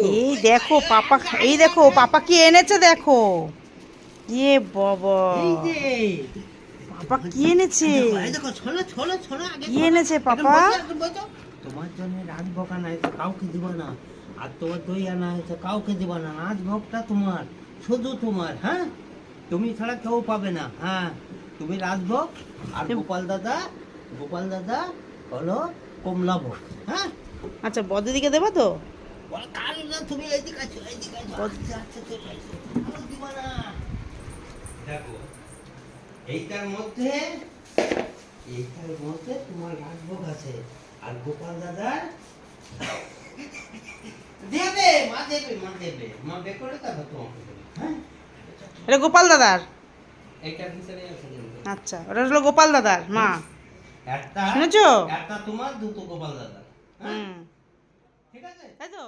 এই দেখো পাপা, এই দেখো পাপা কি এনেছে দেখো। এ বাবা, পাপা কি এনেছে? কি এনেছে পাপা? তোমার জন্য রাজভোগ আনা হয়েছে, কাউকে দিব না। আর তোমার দই আনা হয়েছে, কাউকে দিব না। রাজভোগটা তোমার, শুধু তোমার। হ্যাঁ, তুমি ছাড়া কেউ পাবে না। হ্যাঁ, তুমি রাজভোগ। আর গোপাল দাদা হলো কমলা ভোগ। হ্যাঁ, আচ্ছা বদিদিকে দেবো তো? কাল না, তুমি এইদিকে আছো, এইদিকে আছো। আচ্ছা আচ্ছা, চলে আসো। কারো দিব না। দেখো, এইটার মধ্যে তোমার রাজভোগ আছে। আর গোপাল দাদার দেবে, মা বের করে তারপর তোমাকে দেবে। হ্যাঁ, এটা গোপাল দাদার? এইটার ভিতরে আছে কিন্তু। আচ্ছা, ওটা হলো গোপাল দাদার মা। একটা শুনেছো? একটা তোমার, দুটো গোপাল দাদা। হ্যাঁ, হুম, ঠিক আছে। তাই তো?